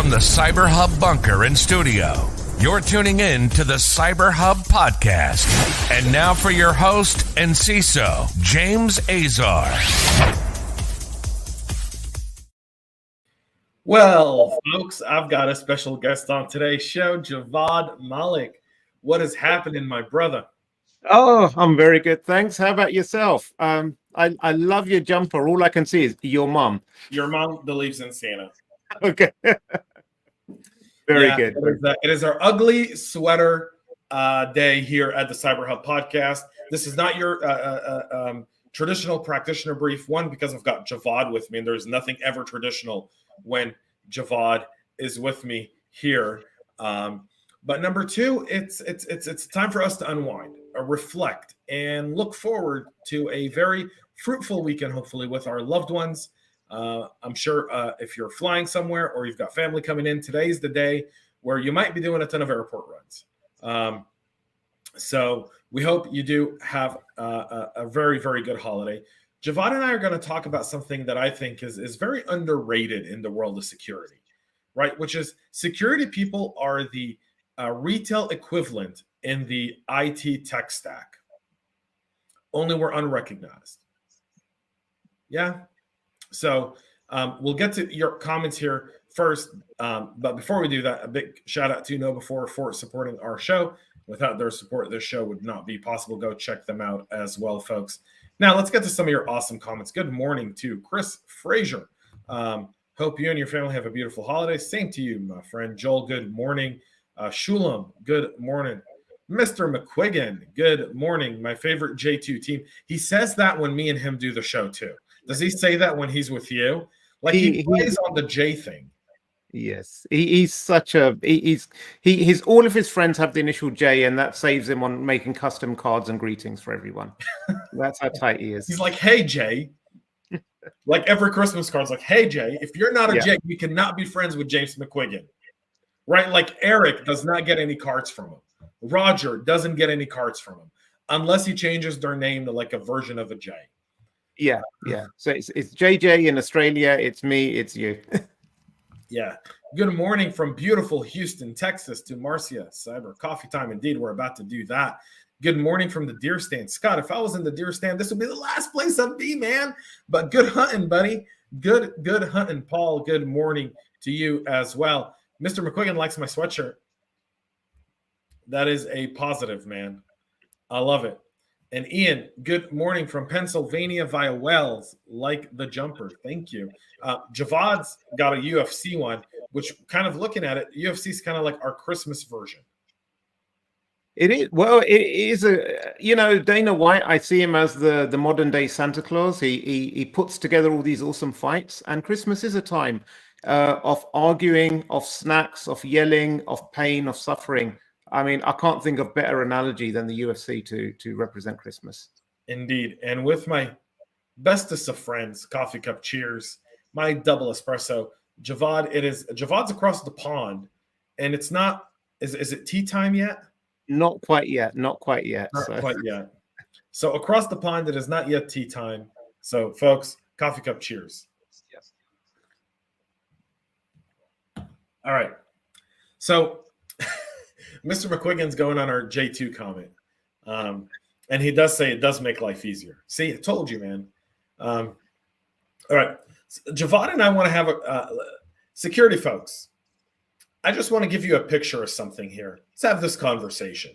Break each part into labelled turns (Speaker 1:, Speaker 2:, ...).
Speaker 1: from the CyberHub bunker and studio, you're tuning in to the CyberHub podcast. And now for your host and CISO, James Azar.
Speaker 2: Well, folks, I've got a special guest on today's show, Javvad Malik. What is happening, my brother?
Speaker 3: Oh, I'm very good, thanks. How about yourself? I love your jumper. All I can see is your mom.
Speaker 2: Your mom believes in Santa.
Speaker 3: Okay. Very good.
Speaker 2: It is our ugly sweater day here at the CyberHub podcast. This is not your traditional practitioner brief. One, because I've got Javvad with me, and there's nothing ever traditional when Javvad is with me here. But number two, it's time for us to unwind, reflect, and look forward to a very fruitful weekend, hopefully, with our loved ones. I'm sure if you're flying somewhere or you've got family coming in, today's the day where you might be doing a ton of airport runs. So we hope you do have a very, very good holiday. Javvad and I are going to talk about something that I think is very underrated in the world of security, right? Which is security people are the retail equivalent in the IT tech stack. Only we're unrecognized. Yeah. So we'll get to your comments here first. But before we do that, a big shout out to KnowBe4 for supporting our show. Without their support, this show would not be possible. Go check them out as well, folks. Now, let's get to some of your awesome comments. Good morning to Chris Frazier. Hope you and your family have a beautiful holiday. Same to you, my friend. Joel, good morning. Shulam, good morning. Mr. McQuiggan, good morning. My favorite J2 team. He says that when me and him do the show, too. Does he say that when he's with you? Like he plays on the J thing.
Speaker 3: Yes, he's such a his all of his friends have the initial J, and that saves him on making custom cards and greetings for everyone. That's how tight he is.
Speaker 2: He's like, "Hey Jay," like every Christmas card's like, "Hey Jay." If you're not a Jay, you cannot be friends with James McQuiggan, right? Like Eric does not get any cards from him. Roger doesn't get any cards from him unless he changes their name to like a version of a J.
Speaker 3: Yeah. So it's JJ in Australia. It's me. It's you.
Speaker 2: Yeah. Good morning from beautiful Houston, Texas to Marcia. Cyber coffee time. Indeed, we're about to do that. Good morning from the deer stand. Scott, if I was in the deer stand, this would be the last place I'd be, man. But good hunting, buddy. Good hunting. Paul, good morning to you as well. Mr. McQuiggan likes my sweatshirt. That is a positive, man. I love it. And Ian, good morning from Pennsylvania via Wells, like the jumper. Thank you. Javad's got a UFC one, which kind of looking at it, UFC is kind of like our Christmas version.
Speaker 3: It is. Well, it is Dana White, I see him as the modern day Santa Claus. He puts together all these awesome fights, and Christmas is a time of arguing, of snacks, of yelling, of pain, of suffering. I mean, I can't think of better analogy than the UFC to represent Christmas. Indeed.
Speaker 2: And with my bestest of friends, coffee cup cheers, my double espresso, Javvad, Javad's across the pond, and it's not, is it tea time yet?
Speaker 3: Not quite yet.
Speaker 2: Quite yet. So across the pond, it is not yet tea time. So folks, coffee cup cheers.
Speaker 3: Yes.
Speaker 2: All right. So Mr. McQuiggan's going on our J2 comment. And he does say it does make life easier. See, I told you, man. All right. So Javvad and I want to have a security folks. I just want to give you a picture of something here. Let's have this conversation.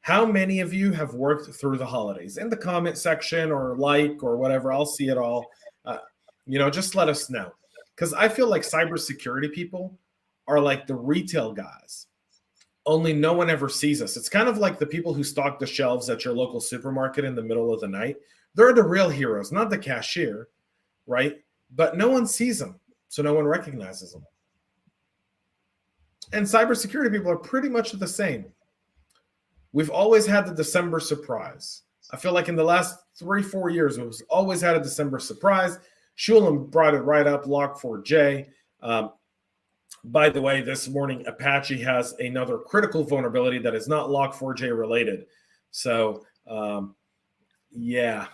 Speaker 2: How many of you have worked through the holidays? In the comment section or or whatever, I'll see it all. Just let us know. Because I feel like cybersecurity people are like the retail guys. Only no one ever sees us. It's kind of like the people who stock the shelves at your local supermarket in the middle of the night. They're the real heroes, not the cashier, right? But no one sees them, so no one recognizes them. And cybersecurity people are pretty much the same. We've always had the December surprise. I feel like in the last 3-4 years, we've always had a December surprise. Shulam brought it right up, Log4j. By the way, this morning, Apache has another critical vulnerability that is not Log4j related. So, yeah.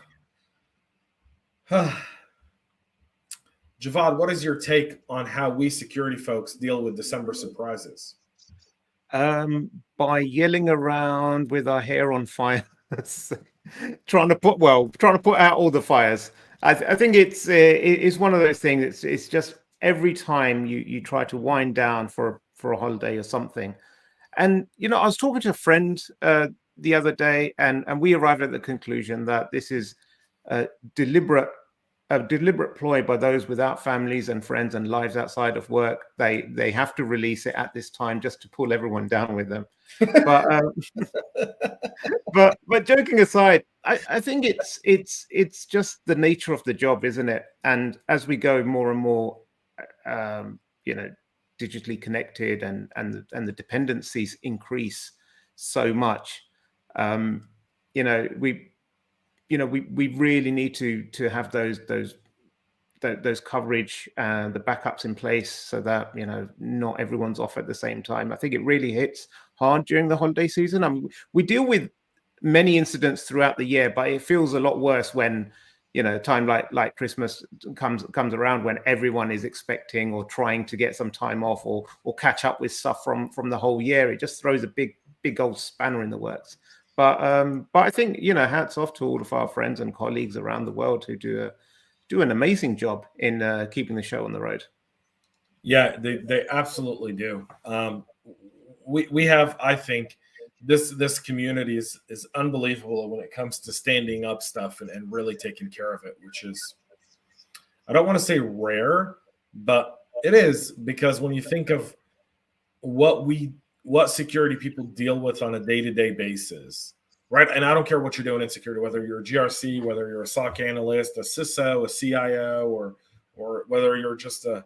Speaker 2: Javvad, what is your take on how we security folks deal with December surprises?
Speaker 3: By yelling around with our hair on fire, trying to put out all the fires. I think it's one of those things. It's just every time you try to wind down for a holiday or something. And I was talking to a friend the other day, and we arrived at the conclusion that this is a deliberate ploy by those without families and friends and lives outside of work. They have to release it at this time just to pull everyone down with them. But joking aside, I think it's just the nature of the job, isn't it? And as we go more and more, digitally connected and the dependencies increase so much, we really need to have those coverage and the backups in place so that not everyone's off at the same time. I think it really hits hard during the holiday season. I mean, we deal with many incidents throughout the year, but it feels a lot worse when time like Christmas comes around, when everyone is expecting or trying to get some time off or catch up with stuff from the whole year. It just throws a big old spanner in the works. But I think hats off to all of our friends and colleagues around the world who do an amazing job in keeping the show on the road.
Speaker 2: Yeah, they absolutely do. We have, I think, this community is unbelievable when it comes to standing up stuff and really taking care of it, which is, I don't want to say rare, but it is, because when you think of what security people deal with on a day-to-day basis, right? And I don't care what you're doing in security, whether you're a GRC, whether you're a SOC analyst, a CISO, a CIO, or whether you're just a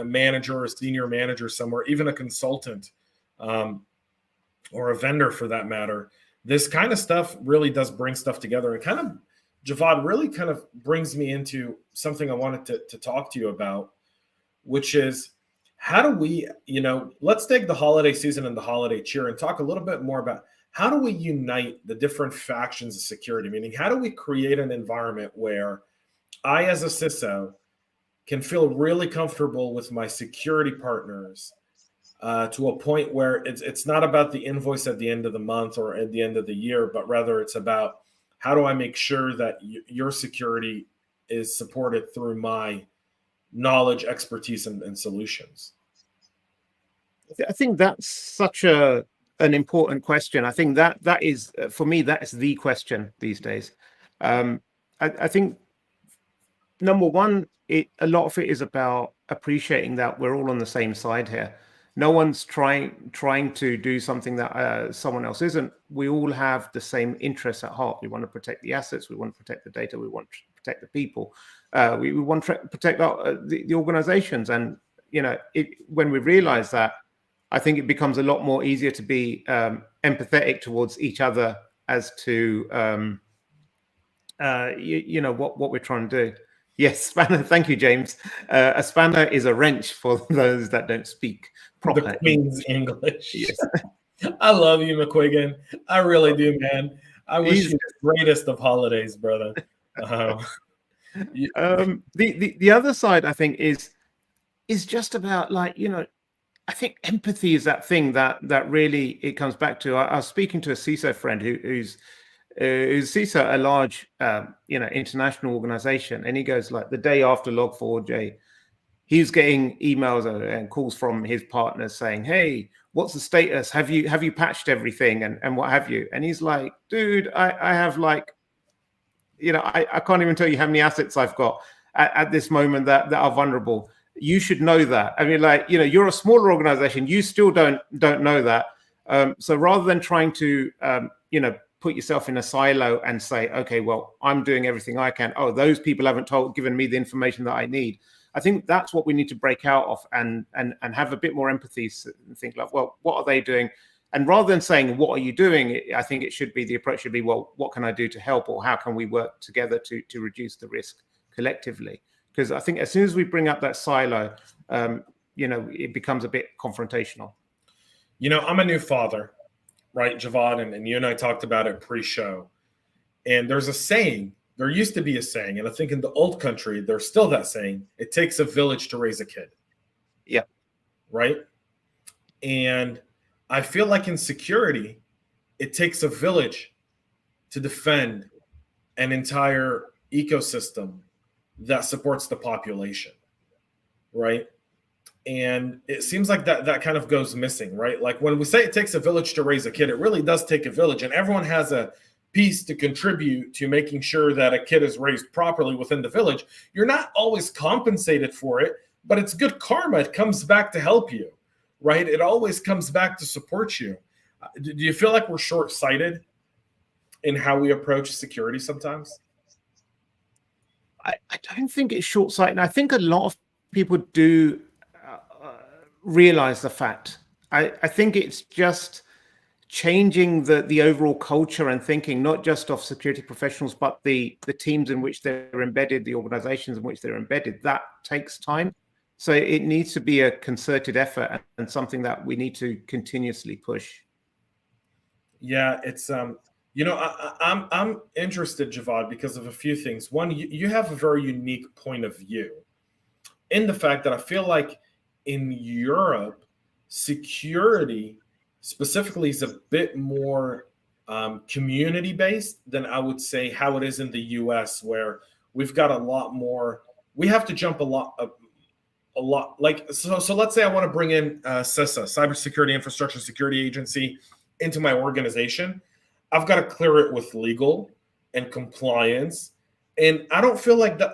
Speaker 2: manager, a senior manager somewhere, even a consultant, or a vendor for that matter. This kind of stuff really does bring stuff together. And kind of, Javvad, really kind of brings me into something I wanted to talk to you about, which is, how do we, let's take the holiday season and the holiday cheer and talk a little bit more about how do we unite the different factions of security? Meaning, how do we create an environment where I, as a CISO, can feel really comfortable with my security partners to a point where it's not about the invoice at the end of the month or at the end of the year, but rather it's about how do I make sure that your security is supported through my knowledge, expertise, and solutions?
Speaker 3: I think that's such an important question. I think that is, for me, that is the question these days. I think, number one, a lot of it is about appreciating that we're all on the same side here. No one's trying to do something that someone else isn't. We all have the same interests at heart. We want to protect the assets. We want to protect the data. We want to protect the people. We want to protect the organizations. And when we realize that, I think it becomes a lot more easier to be empathetic towards each other as to what we're trying to do. Yes, spanner. Thank you, James. A spanner is a wrench for those that don't speak proper.
Speaker 2: The Queen's English.
Speaker 3: Yes.
Speaker 2: I love you, McQuiggan. I really do, man. I wish you the greatest of holidays, brother.
Speaker 3: The other side, I think, is just about, I think empathy is that thing that really it comes back to. I was speaking to a CISO friend who's CISO at a large, international organization, and he goes, like, the day after Log4j, he's getting emails and calls from his partners saying, "Hey, what's the status? Have you patched everything and what have you?" And he's like, "Dude, I have I can't even tell you how many assets I've got at this moment that are vulnerable. You should know that. I mean, you're a smaller organization. You still don't know that. So rather than trying to, put yourself in a silo and say, okay, well, I'm doing everything I can. Oh, those people haven't given me the information that I need. I think that's what we need to break out of and have a bit more empathy and think like, well, what are they doing? And rather than saying, what are you doing? I think the approach should be, well, what can I do to help, or how can we work together to reduce the risk collectively? Because I think as soon as we bring up that silo, it becomes a bit confrontational.
Speaker 2: I'm a new father, right, Javvad? And you and I talked about it pre-show. And there's a saying there used to be a saying, and I think in the old country, there's still that saying, it takes a village to raise a kid.
Speaker 3: Yeah.
Speaker 2: Right? And I feel like in security, it takes a village to defend an entire ecosystem that supports the population, right? And it seems like that kind of goes missing, right? Like when we say it takes a village to raise a kid, it really does take a village, and everyone has a piece to contribute to making sure that a kid is raised properly within the village. You're not always compensated for it, but it's good karma. It comes back to help you, right? It always comes back to support you. Do you feel like we're short-sighted in how we approach security sometimes?
Speaker 3: I don't think it's short-sighted. I think a lot of people do realize the fact. I think it's just changing the overall culture and thinking, not just of security professionals, but the teams in which they're embedded, the organizations in which they're embedded. That takes time. So it needs to be a concerted effort and something that we need to continuously push.
Speaker 2: Yeah, it's I'm interested, Javvad, because of a few things. One, you have a very unique point of view in the fact that I feel like in Europe, security specifically is a bit more community-based than I would say how it is in the US, where we've got a lot more. We have to jump a lot. Like so let's say I want to bring in CISA, Cybersecurity Infrastructure Security Agency, into my organization. I've got to clear it with legal and compliance. And I don't feel like that.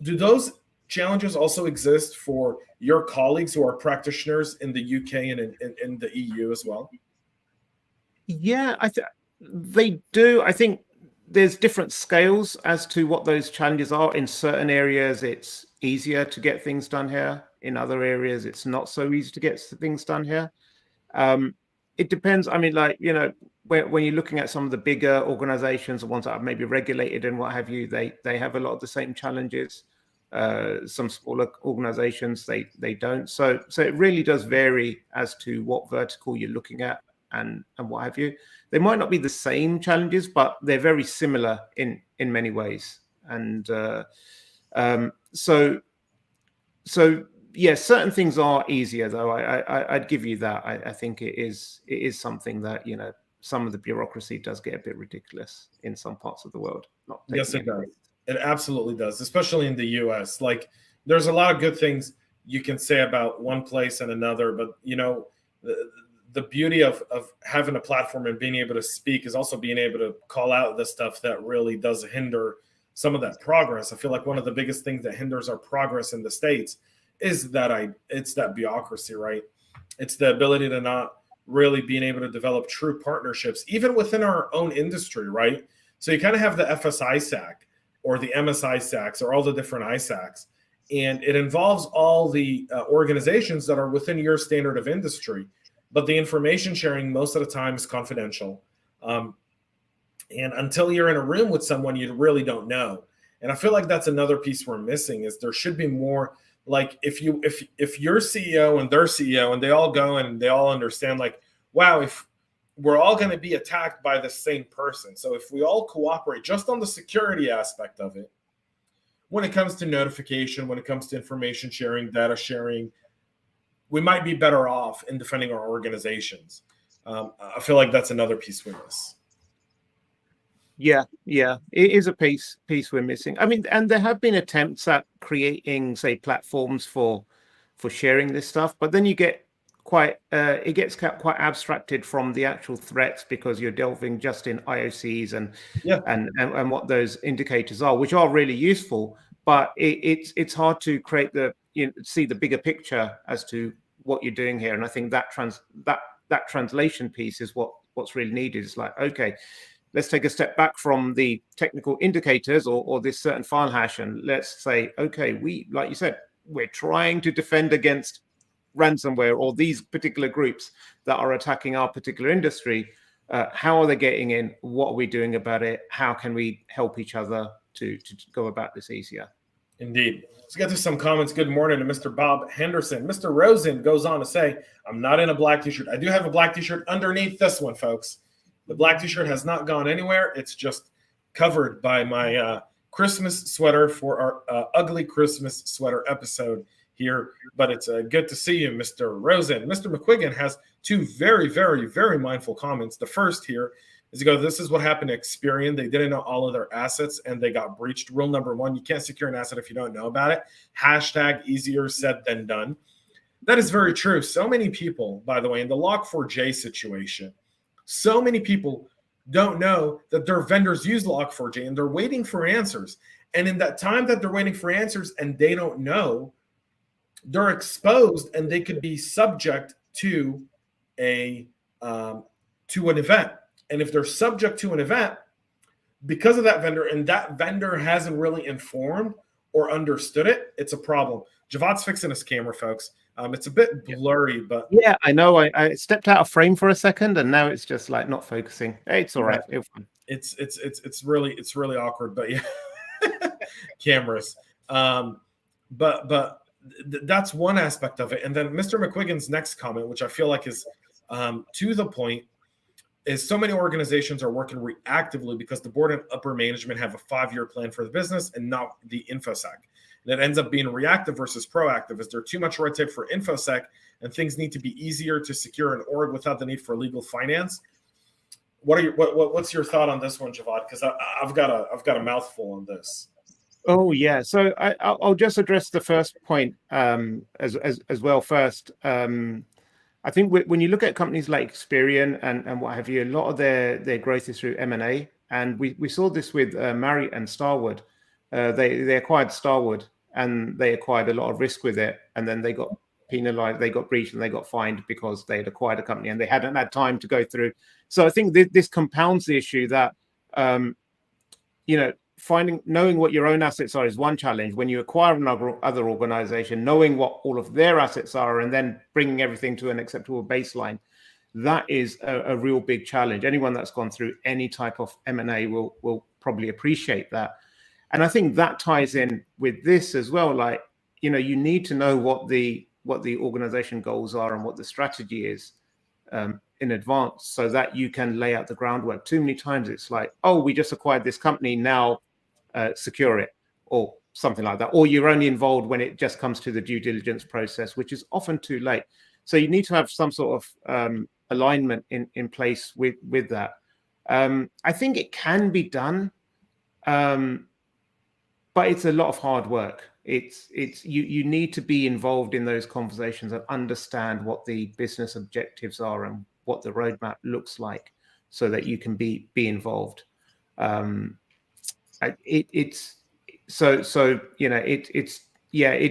Speaker 2: Do those challenges also exist for your colleagues who are practitioners in the UK and in the EU as well?
Speaker 3: Yeah, they do. I think there's different scales as to what those challenges are. In certain areas, it's easier to get things done here. In other areas, it's not so easy to get things done here. It depends. I mean, like, you know, when you're looking at some of the bigger organizations, the ones that are maybe regulated and what have you, they have a lot of the same challenges. Some smaller organizations, they don't. So it really does vary as to what vertical you're looking at and what have you. They might not be the same challenges, but they're very similar in many ways. And so yeah, certain things are easier, though. I'd give you that. I think it is something that, you know, some of the bureaucracy does get a bit ridiculous in some parts of the world.
Speaker 2: Yes, it does. It absolutely does, especially in the US. Like, there's a lot of good things you can say about one place and another, but, you know, the beauty of having a platform and being able to speak is also being able to call out the stuff that really does hinder some of that progress. I feel like one of the biggest things that hinders our progress in the States is it's that bureaucracy, right? It's the ability to not really being able to develop true partnerships, even within our own industry, right? So you kind of have the FSISAC or the MSISACs or all the different ISACs, and it involves all the organizations that are within your standard of industry, but the information sharing most of the time is confidential. And until you're in a room with someone, you really don't know. And I feel like that's another piece we're missing, is there should be more. Like, if your CEO and their CEO and they all go and they all understand, like, wow, if we're all going to be attacked by the same person, so if we all cooperate just on the security aspect of it, when it comes to notification, when it comes to information sharing, data sharing, we might be better off in defending our organizations. I feel like that's another piece we miss.
Speaker 3: Yeah, it is a piece we're missing. I mean, and there have been attempts at creating, say, platforms for sharing this stuff, but then you get it gets quite abstracted from the actual threats, because you're delving just in IOCs and what those indicators are, which are really useful, but it's hard to create see the bigger picture as to what you're doing here. And I think that translation piece is what's really needed. It's like, okay, let's take a step back from the technical indicators or this certain file hash, and let's say, okay, like you said, we're trying to defend against ransomware or these particular groups that are attacking our particular industry. How are they getting in? What are we doing about it? How can we help each other to go about this easier?
Speaker 2: Indeed. Let's get to some comments. Good morning to Mr. Bob Henderson. Mr. Rosen goes on to say, I'm not in a black t-shirt. I do have a black t-shirt underneath this one, folks. The black t-shirt has not gone anywhere. It's just covered by my Christmas sweater for our ugly Christmas sweater episode here. But it's good to see you, Mr. Rosen. Mr. McQuiggan has two very, very, very mindful comments. The first here is to go, this is what happened to Experian. They didn't know all of their assets and they got breached. Rule number one, you can't secure an asset if you don't know about it. Hashtag easier said than done. That is very true. So many people, by the way, in the Log4j situation, so many people don't know that their vendors use Log4j and they're waiting for answers. And in that time that they're waiting for answers and they don't know, they're exposed and they could be subject to an event. And if they're subject to an event because of that vendor and that vendor hasn't really informed or understood it, it's a problem. Javad's fixing his camera, folks. It's a bit blurry, but
Speaker 3: yeah, I know. I stepped out of frame for a second, and now it's just like not focusing. Hey, it's all right.
Speaker 2: It's really awkward, but yeah, cameras. But that's one aspect of it. And then Mr. McQuiggan's next comment, which I feel like is to the point, is so many organizations are working reactively because the board and upper management have a 5-year plan for the business and not the Infosec. And it ends up being reactive versus proactive. Is there too much red tape for Infosec and things need to be easier to secure an org without the need for legal finance? What's your thought on this one, Javad? Because I've got a mouthful on this.
Speaker 3: Oh yeah, so I'll just address the first point as well first. I think when you look at companies like Experian and what have you, a lot of their growth is through M&A, and we saw this with Marriott and Starwood. They acquired Starwood and they acquired a lot of risk with it, and then they got penalized, they got breached, and they got fined because they had acquired a company and they hadn't had time to go through. So I think this compounds the issue that knowing what your own assets are is one challenge. When you acquire another organization, knowing what all of their assets are and then bringing everything to an acceptable baseline, that is a real big challenge. Anyone that's gone through any type of M&A will probably appreciate that. And I think that ties in with this as well. Like, you need to know what the organization goals are and what the strategy is in advance so that you can lay out the groundwork. Too many times it's like, oh, we just acquired this company, now secure it, or something like that. Or you're only involved when it just comes to the due diligence process, which is often too late. So you need to have some sort of alignment in place with that. I think it can be done, but it's a lot of hard work. You need to be involved in those conversations and understand what the business objectives are and what the roadmap looks like, so that you can be involved. It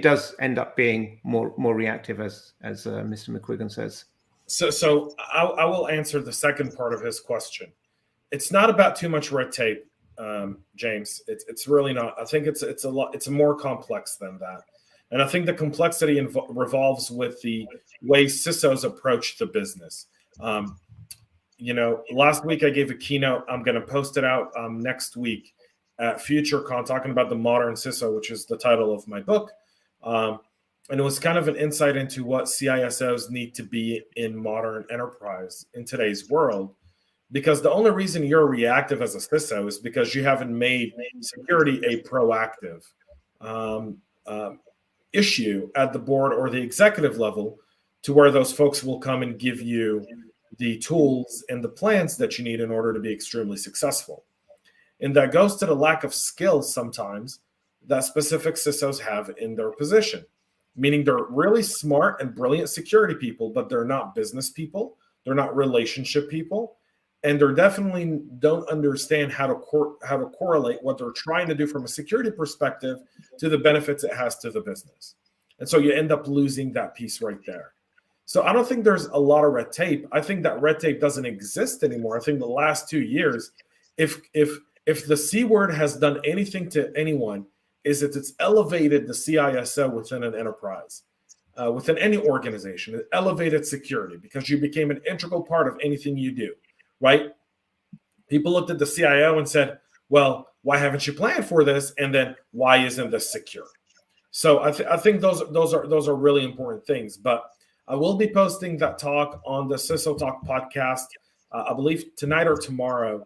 Speaker 3: does end up being more reactive, as Mr. McQuiggan says.
Speaker 2: So I will answer the second part of his question. It's not about too much red tape, James. It's really not. I think it's a lot. It's more complex than that, and I think the complexity revolves with the way CISOs approach the business. Last week I gave a keynote. I'm going to post it out next week at FutureCon, talking about the modern CISO, which is the title of my book. And it was kind of an insight into what CISOs need to be in modern enterprise in today's world. Because the only reason you're reactive as a CISO is because you haven't made security a proactive issue at the board or the executive level, to where those folks will come and give you the tools and the plans that you need in order to be extremely successful. And that goes to the lack of skills sometimes that specific CISOs have in their position, meaning they're really smart and brilliant security people, but they're not business people. They're not relationship people. And they definitely don't understand how to correlate what they're trying to do from a security perspective to the benefits it has to the business. And so you end up losing that piece right there. So I don't think there's a lot of red tape. I think that red tape doesn't exist anymore. I think the last 2 years, if the C word has done anything to anyone, is that it's elevated the CISO within an enterprise, within any organization. It elevated security because you became an integral part of anything you do. Right? People looked at the CIO and said, well, why haven't you planned for this? And then why isn't this secure? So I think those are really important things. But I will be posting that talk on the CISO Talk podcast. I believe tonight or tomorrow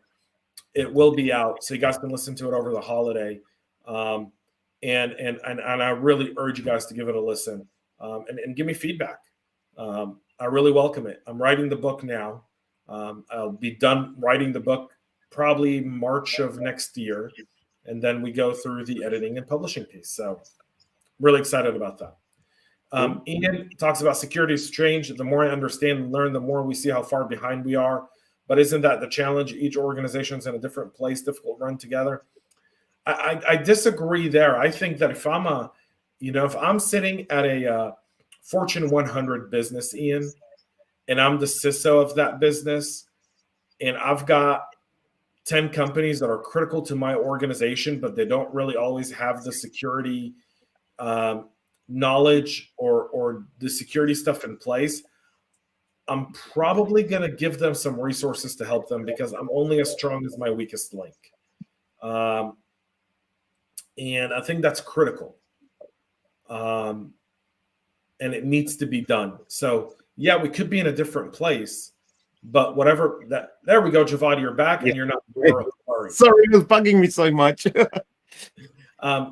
Speaker 2: it will be out, so you guys can listen to it over the holiday. And I really urge you guys to give it a listen, and give me feedback. I really welcome it. I'm writing the book now. I'll be done writing the book probably March of next year, and then we go through the editing and publishing piece. So really excited about that. Ian talks about security is strange. The more I understand and learn, the more we see how far behind we are. But isn't that the challenge? Each organization's in a different place, difficult to run together. I disagree there. I think that if I'm sitting at a Fortune 100 business, Ian, and I'm the CISO of that business, and I've got 10 companies that are critical to my organization, but they don't really always have the security knowledge or the security stuff in place, I'm probably going to give them some resources to help them, because I'm only as strong as my weakest link. And I think that's critical. And it needs to be done. So yeah, we could be in a different place, but whatever that, there we go, Javvad, you're back, and you're not
Speaker 3: sorry, it was bugging me so much.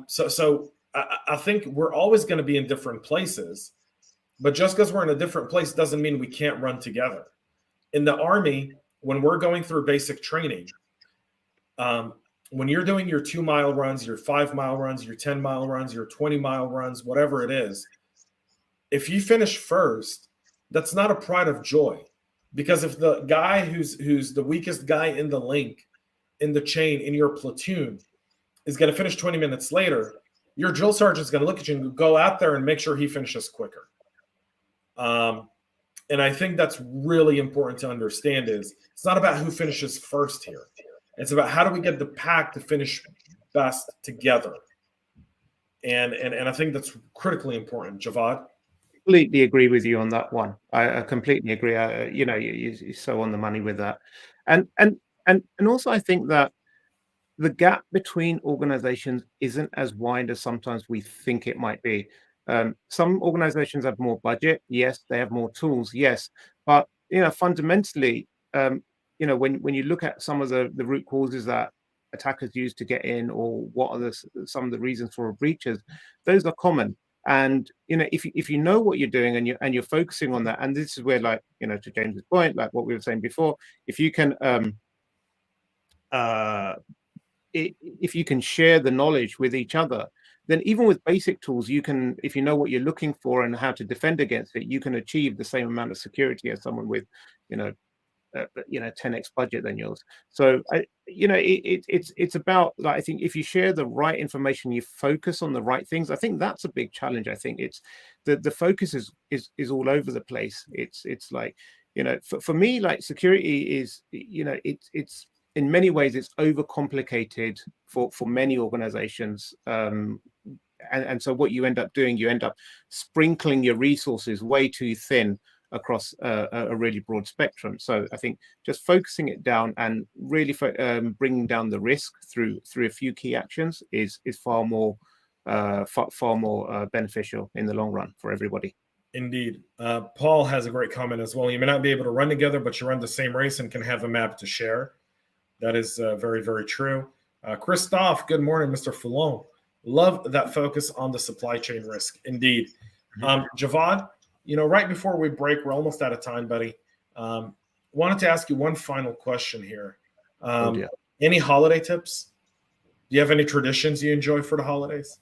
Speaker 2: So I think we're always going to be in different places, but just because we're in a different place doesn't mean we can't run together. In the Army, when we're going through basic training, when you're doing your 2-mile runs, your 5-mile runs, your 10-mile runs, your 20-mile runs, whatever it is, if you finish first, that's not a pride of joy, because if the guy who's the weakest guy in the link, in the chain, in your platoon, is going to finish 20 minutes later, your drill sergeant's going to look at you and go out there and make sure he finishes quicker. And I think that's really important to understand. Is it's not about who finishes first here. It's about how do we get the pack to finish best together. And I think that's critically important. Javvad?
Speaker 3: Completely agree with you on that one. I completely agree. You're so on the money with that. And also I think that the gap between organizations isn't as wide as sometimes we think it might be. Some organizations have more budget. Yes, they have more tools. Yes. But, fundamentally, when you look at some of the root causes that attackers use to get in, or what are some of the reasons for breaches, those are common. And, if you know what you're doing and you're focusing on that, and this is where, to James's point, like what we were saying before, if you can, if you can share the knowledge with each other, then even with basic tools, you can, if you know what you're looking for and how to defend against it, you can achieve the same amount of security as someone with, 10x budget than yours. So it's about, like, I think if you share the right information, you focus on the right things. I think that's a big challenge. I think it's the focus is all over the place. It's like, for me, like, security is, it's in many ways it's overcomplicated for many organizations. And so what you end up doing, you end up sprinkling your resources way too thin across a really broad spectrum. So I think just focusing it down and really bringing down the risk through a few key actions is far more beneficial in the long run for everybody.
Speaker 2: Indeed. Paul has a great comment as well. You may not be able to run together, but you run the same race and can have a map to share. That is very, very true. Christophe, good morning, Mr. Foulon. Love that focus on the supply chain risk. Indeed. Javvad, right before we break, we're almost out of time, buddy. Wanted to ask you one final question here. Any holiday tips? Do you have any traditions you enjoy for the holidays?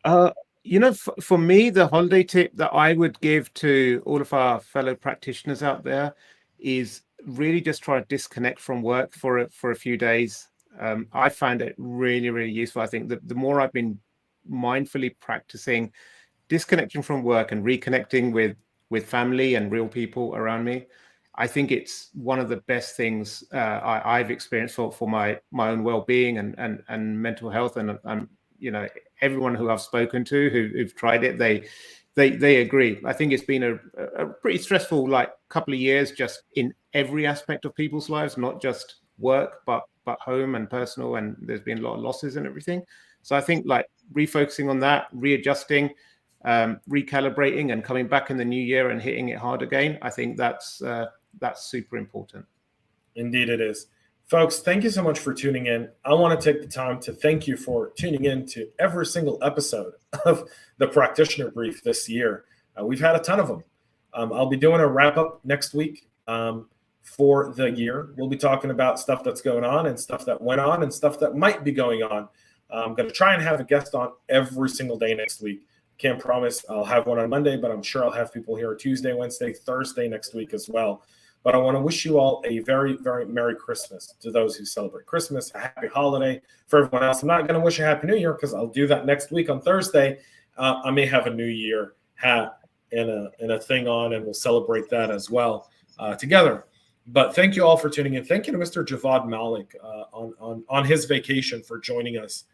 Speaker 3: For me, the holiday tip that I would give to all of our fellow practitioners out there is really just try to disconnect from work for a few days. I find it really, really useful. I think that the more I've been mindfully practicing disconnecting from work and reconnecting with family and real people around me, I think it's one of the best things I've experienced for my own well-being and mental health. And everyone who I've spoken to who've tried it, they agree. I think it's been a pretty stressful couple of years, just in every aspect of people's lives, not just work, but home and personal, and there's been a lot of losses and everything. So I think refocusing on that, readjusting, recalibrating, and coming back in the new year and hitting it hard again, I think that's super important.
Speaker 2: Indeed it is. Folks, thank you so much for tuning in. I want to take the time to thank you for tuning in to every single episode of the Practitioner Brief this year. We've had a ton of them. I'll be doing a wrap-up next week for the year. We'll be talking about stuff that's going on and stuff that went on and stuff that might be going on. I'm going to try and have a guest on every single day next week. Can't promise I'll have one on Monday, but I'm sure I'll have people here Tuesday, Wednesday, Thursday next week as well. But I want to wish you all a very, very Merry Christmas to those who celebrate Christmas, a happy holiday. For everyone else, I'm not going to wish a Happy New Year because I'll do that next week on Thursday. I may have a New Year hat and a thing on, and we'll celebrate that as well together. But thank you all for tuning in. Thank you to Mr. Javvad Malik on his vacation for joining us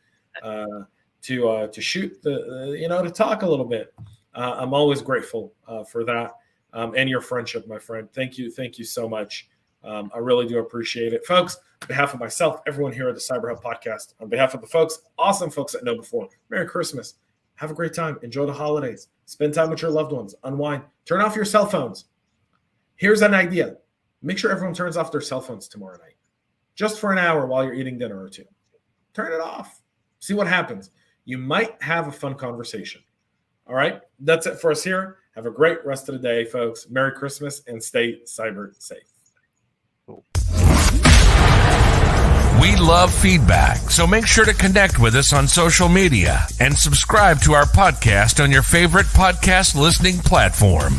Speaker 2: to shoot to talk a little bit. I'm always grateful for that. And your friendship, my friend. Thank you so much. I really do appreciate it. Folks, on behalf of myself, everyone here at the CyberHub podcast, on behalf of the awesome folks at KnowBe4, Merry Christmas. Have a great time. Enjoy the holidays. Spend time with your loved ones. Unwind. Turn off your cell phones. Here's an idea. Make sure everyone turns off their cell phones tomorrow night. Just for an hour while you're eating dinner or two. Turn it off. See what happens. You might have a fun conversation. All right? That's it for us here. Have a great rest of the day, folks. Merry Christmas and stay cyber safe.
Speaker 1: We love feedback, so make sure to connect with us on social media and subscribe to our podcast on your favorite podcast listening platform.